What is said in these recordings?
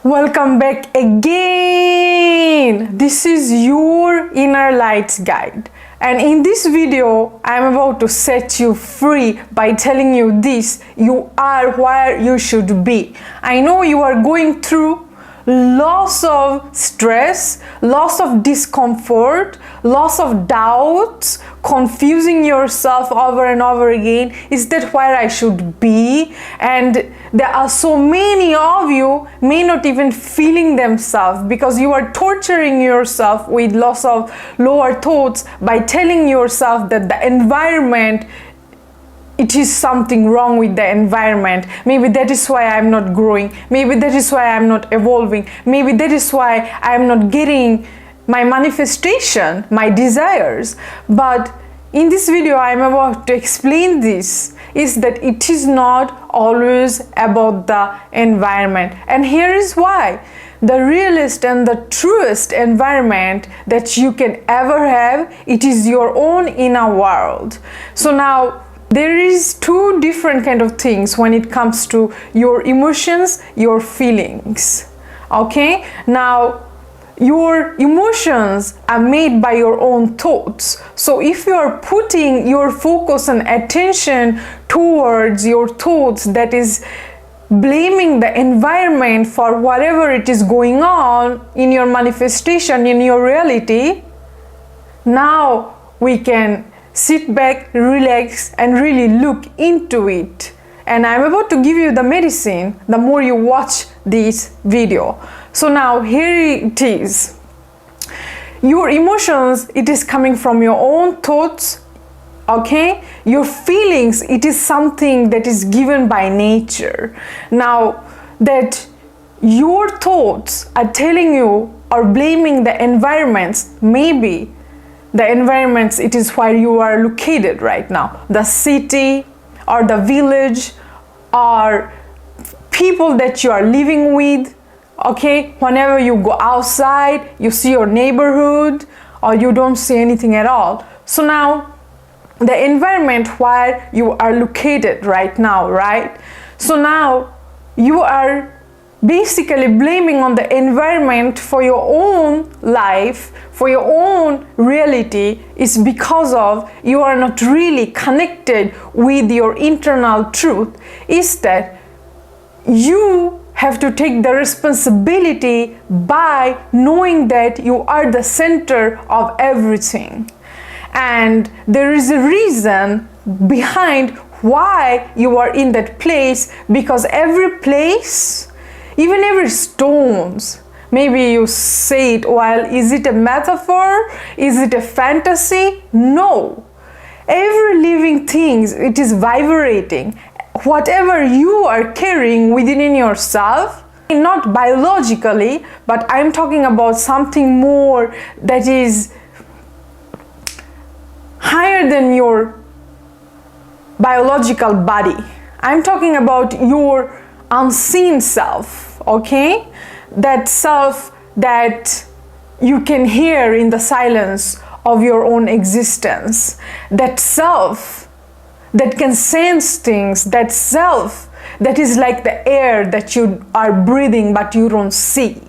Welcome back again. This is your inner lights guide, and in this video I'm about to set you free by telling you this: you are where you should be. I know you are going through loss of stress, loss of discomfort, loss of doubts, confusing yourself over and over again. Is that where I should be? And there are so many of you may not even feeling themselves because you are torturing yourself with lots of lower thoughts by telling yourself that the environment, it is something wrong with the environment. Maybe that is why I'm not growing. Maybe that is why I'm not evolving. Maybe that is why I'm not getting my manifestation, my desires. But in this video, I'm about to explain this, is that it is not always about the environment. And here is why. The realest and the truest environment that you can ever have, it is your own inner world. So now, there is two different kind of things when it comes to your emotions, your feelings. Okay? Now, your emotions are made by your own thoughts. So if you are putting your focus and attention towards your thoughts, that is blaming the environment for whatever it is going on in your manifestation, in your reality, now we can sit back, relax, and really look into it. And I'm about to give you the medicine the more you watch this video. So now here it is. Your emotions, it is coming from your own thoughts, okay? Your feelings, it is something that is given by nature. Now that your thoughts are telling you or blaming the environments, maybe the environments, it is where you are located right now, the city or the village or people that you are living with. Okay, whenever you go outside, you see your neighborhood or you don't see anything at all. So now the environment where you are located right now, right? So now you are basically blaming on the environment for your own life, for your own reality, is because of you are not really connected with your internal truth. Is that you have to take the responsibility by knowing that you are the center of everything. And there is a reason behind why you are in that place, because every place, even every stones, maybe you say it, well, is it a metaphor? Is it a fantasy? No. Every living thing, it is vibrating. Whatever you are carrying within yourself, not biologically, but I'm talking about something more that is higher than your biological body. I'm talking about your unseen self, okay? That self that you can hear in the silence of your own existence. That self that can sense things, that self that is like the air that you are breathing but you don't see.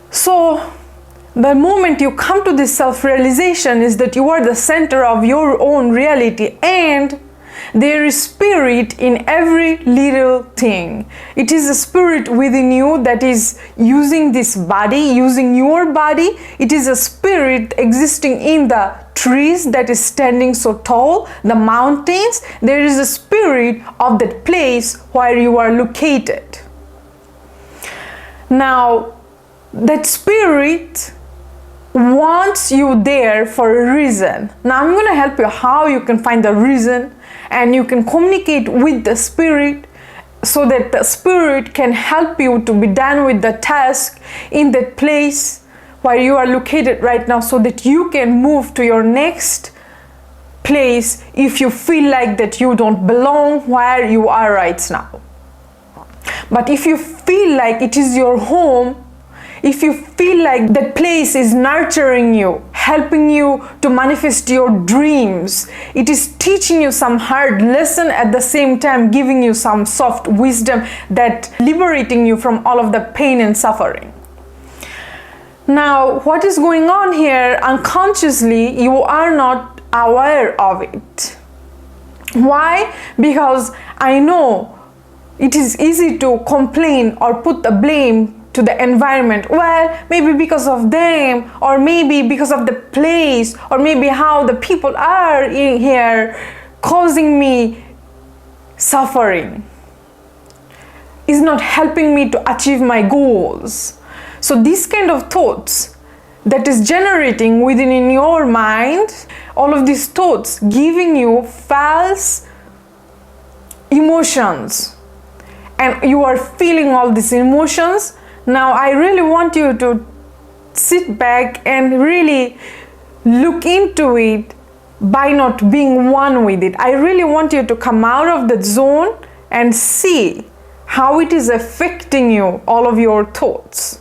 So the moment you come to this self-realization is that you are the center of your own reality, and there is spirit in every little thing. It is a spirit within you that is using this body, using your body. It is a spirit existing in the trees that is standing so tall, the mountains. There is a spirit of that place where you are located. Now, that spirit wants you there for a reason. Now, I'm going to help you how you can find the reason, and you can communicate with the spirit so that the spirit can help you to be done with the task in that place where you are located right now, so that you can move to your next place if you feel like that you don't belong where you are right now. But if you feel like it is your home, if you feel like that place is nurturing you, helping you to manifest your dreams. It is teaching you some hard lesson, at the same time giving you some soft wisdom that liberating you from all of the pain and suffering. Now, what is going on here unconsciously, you are not aware of it. Why? Because I know it is easy to complain or put the blame to the environment. Well, maybe because of them, or maybe because of the place, or maybe how the people are in here causing me suffering, is not helping me to achieve my goals. So these kind of thoughts that is generating within in your mind, all of these thoughts giving you false emotions, and you are feeling all these emotions. Now I really want you to sit back and really look into it by not being one with it. I really want you to come out of the zone and see how it is affecting you, all of your thoughts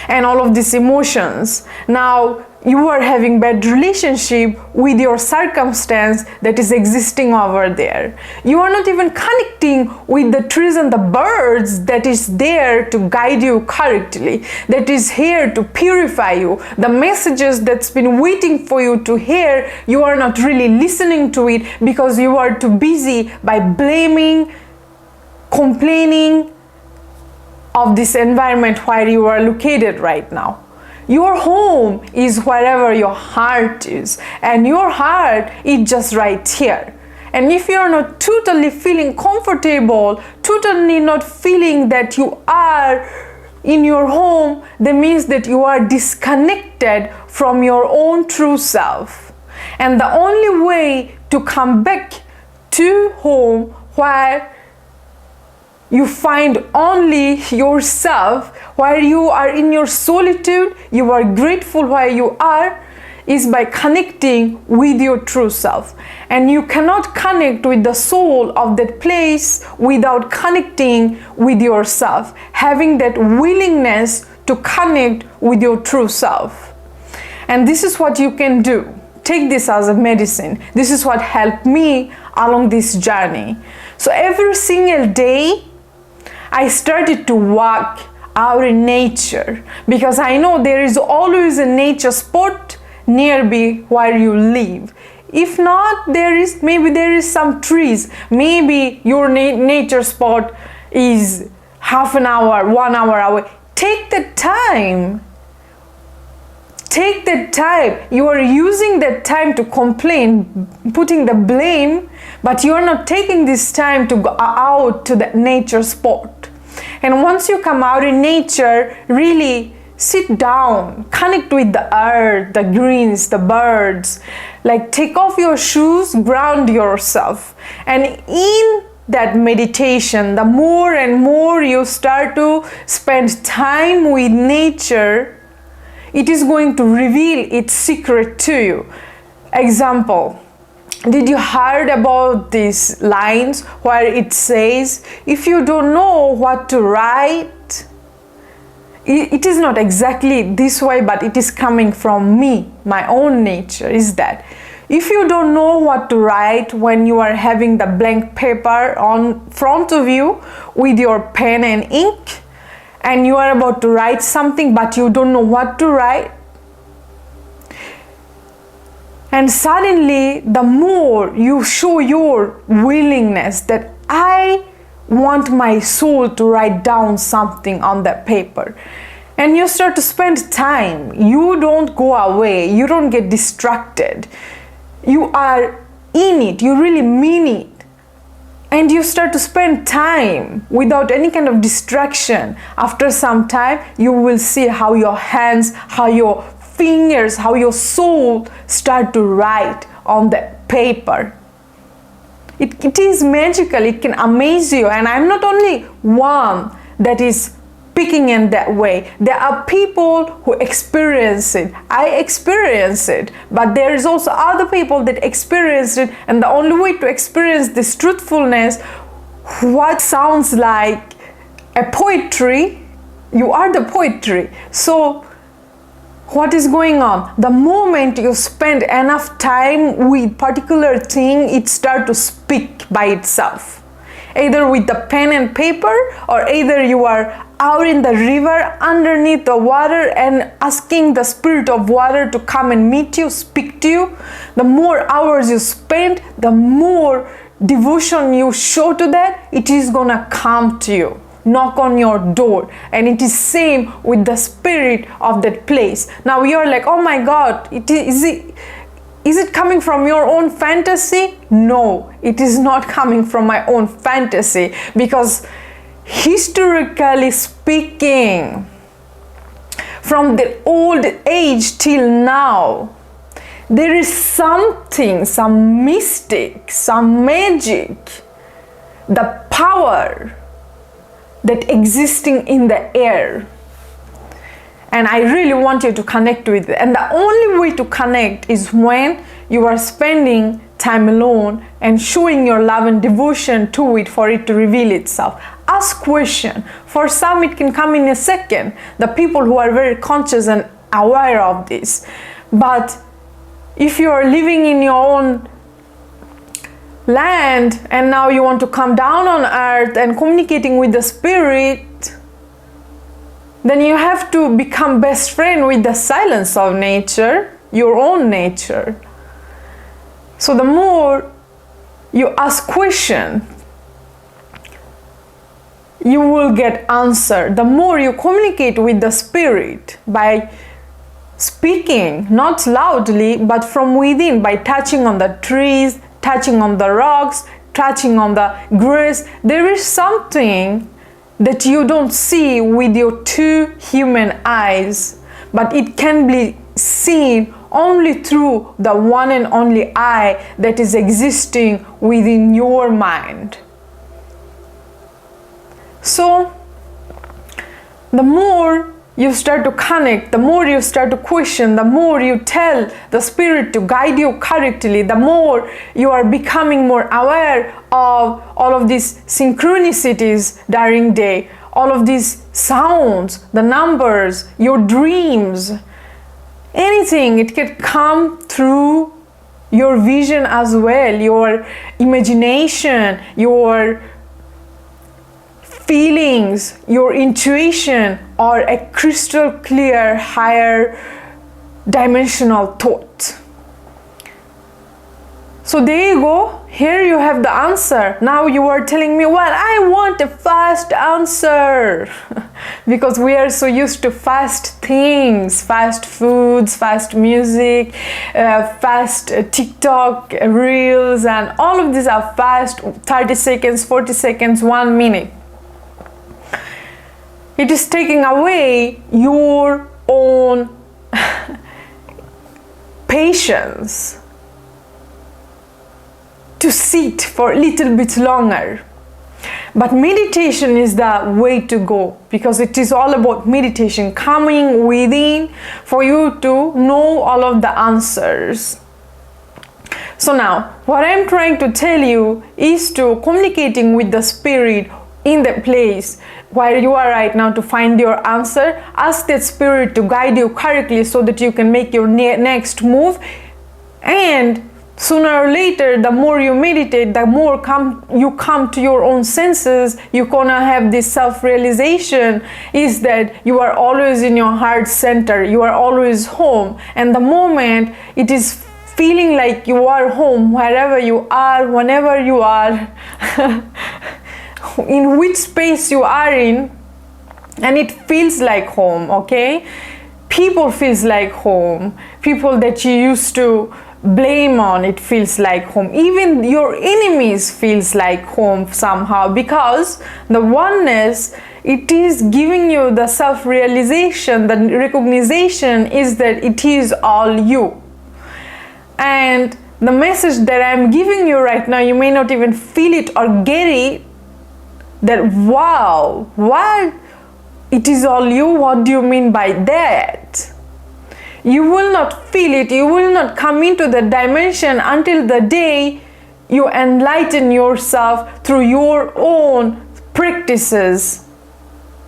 and all of these emotions. Now you are having bad relationship with your circumstance that is existing over there. You are not even connecting with the trees and the birds that is there to guide you correctly, that is here to purify you. The messages that's been waiting for you to hear, you are not really listening to it because you are too busy by blaming, complaining of this environment where you are located right now. Your home is wherever your heart is, and your heart is just right here. And if you are not totally feeling comfortable, totally not feeling that you are in your home, that means that you are disconnected from your own true self. And the only way to come back to home where you find only yourself, where you are in your solitude, you are grateful where you are, is by connecting with your true self. And you cannot connect with the soul of that place without connecting with yourself, having that willingness to connect with your true self. And this is what you can do. Take this as a medicine. This is what helped me along this journey. So every single day, I started to walk out in nature, because I know there is always a nature spot nearby where you live. If not, maybe there is some trees. Maybe your nature spot is half an hour, 1 hour away. Take the time. Take that time. You are using that time to complain, putting the blame, but you are not taking this time to go out to the nature spot. And once you come out in nature, really sit down, connect with the earth, the greens, the birds. Like, take off your shoes, ground yourself. And in that meditation, the more and more you start to spend time with nature, it is going to reveal its secret to you. Example, did you heard about these lines where it says, if you don't know what to write, it is not exactly this way, but it is coming from me, my own nature is that. If you don't know what to write when you are having the blank paper on front of you with your pen and ink, and you are about to write something but you don't know what to write, and suddenly the more you show your willingness that I want my soul to write down something on that paper, and you start to spend time, you don't go away, you don't get distracted, you are in it, you really mean it, and you start to spend time without any kind of distraction. After some time, you will see how your hands, how your fingers, how your soul start to write on the paper. It is magical, it can amaze you. And I'm not only one that is speaking in that way. There are people who experience it. I experience it, but there is also other people that experience it, and the only way to experience this truthfulness, what sounds like a poetry, you are the poetry. So What is going on? The moment you spend enough time with particular thing, it starts to speak by itself. Either with the pen and paper, or either you are out in the river underneath the water and asking the spirit of water to come and meet you, speak to you. The more hours you spend, the more devotion you show to that, it is gonna come to you, knock on your door. And it is same with the spirit of that place. Now you're like, oh my God, is it coming from your own fantasy? No, it is not coming from my own fantasy, because historically speaking, from the old age till now, there is something, some mystic, some magic, the power that existing in the air. And I really want you to connect with it. And the only way to connect is when you are spending time alone and showing your love and devotion to it for it to reveal itself. Ask question. For some it can come in a second, the people who are very conscious and aware of this. But if you are living in your own land and now you want to come down on earth and communicating with the spirit, then you have to become best friend with the silence of nature, your own nature. So the more you ask question, you will get answer. The more you communicate with the spirit by speaking, not loudly, but from within, by touching on the trees, touching on the rocks, touching on the grass, there is something that you don't see with your two human eyes, but it can be seen only through the one and only eye that is existing within your mind. So the more you start to connect, the more you start to question, the more you tell the spirit to guide you correctly, the more you are becoming more aware of all of these synchronicities during day, all of these sounds, the numbers, your dreams, anything. It can come through your vision as well, your imagination, your feelings, your intuition, or a crystal clear higher dimensional thought. So there you go. Here you have the answer. Now you are telling me, well, I want a fast answer because we are so used to fast things, fast foods, fast music, fast TikTok reels, and all of these are fast, 30 seconds, 40 seconds, 1 minute. It is taking away your own patience to sit for a little bit longer. But meditation is the way to go, because it is all about meditation, coming within for you to know all of the answers. So now, what I'm trying to tell you is to communicating with the spirit in the place where you are right now to find your answer. Ask that spirit to guide you correctly so that you can make your next move. And sooner or later, the more you meditate, the more you come to your own senses. You're gonna have this self-realization is that you are always in your heart center. You are always home. And the moment it is feeling like you are home, wherever you are, whenever you are, in which space you are in, and it feels like home, okay? People feels like home. People that you used to blame on, it feels like home. Even your enemies feels like home somehow, because the oneness, it is giving you the self-realization, the recognition is that it is all you. And the message that I'm giving you right now, you may not even feel it or get it, that wow, what? It is all you? What do you mean by that? You will not feel it, you will not come into the dimension until the day you enlighten yourself through your own practices.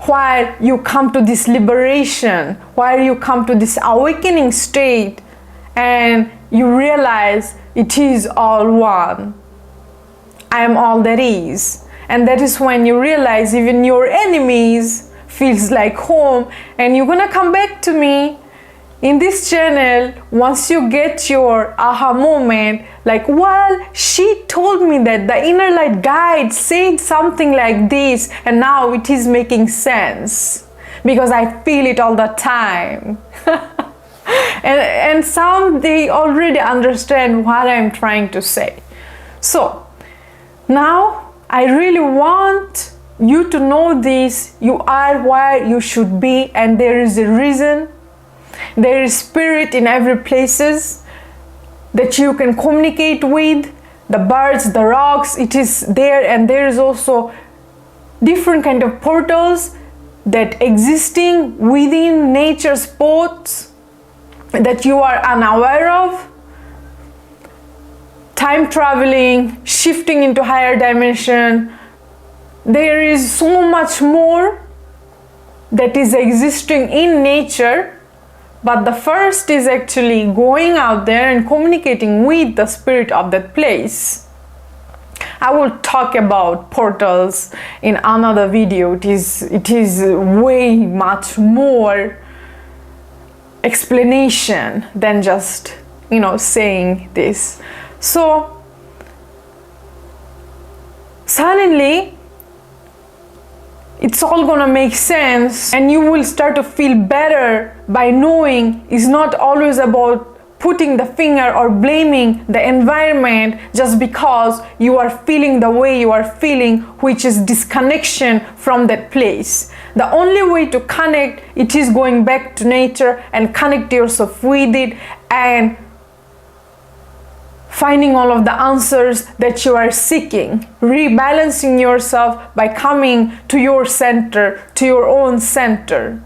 where you come to this liberation, where you come to this awakening state and you realize it is all one. I am all there is. And that is when you realize even your enemies feels like home, and you're gonna come back to me in this channel once you get your aha moment, like, well, she told me that the inner light guide said something like this, and now it is making sense because I feel it all the time. and some, they already understand what I'm trying to say. So now I really want you to know this: you are where you should be, and there is a reason. There is spirit in every places that you can communicate with, the birds, the rocks, it is there. And there is also different kind of portals that existing within nature's spots that you are unaware of. Time traveling, shifting into higher dimension. There is so much more that is existing in nature. But the first is actually going out there and communicating with the spirit of that place. I will talk about portals in another video. It is way much more explanation than just, saying this. So suddenly it's all gonna make sense, and you will start to feel better by knowing it's not always about putting the finger or blaming the environment just because you are feeling the way you are feeling, which is disconnection from that place. The only way to connect, it is going back to nature and connect yourself with it and finding all of the answers that you are seeking, rebalancing yourself by coming to your center, to your own center.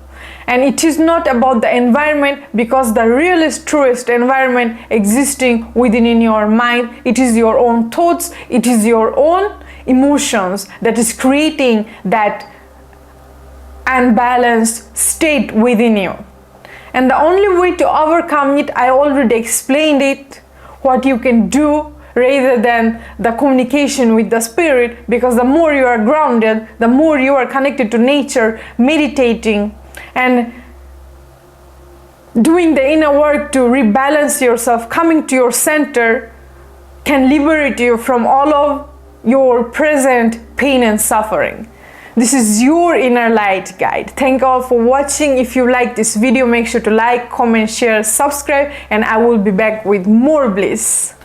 And it is not about the environment, because the realest, truest environment existing within in your mind, it is your own thoughts, it is your own emotions that is creating that unbalanced state within you. And the only way to overcome it, I already explained it, what you can do rather than the communication with the spirit, because the more you are grounded, the more you are connected to nature, meditating and doing the inner work to rebalance yourself, coming to your center can liberate you from all of your present pain and suffering. This is your inner light guide. Thank you all for watching. If you like this video, make sure to like, comment, share, subscribe, and I will be back with more bliss.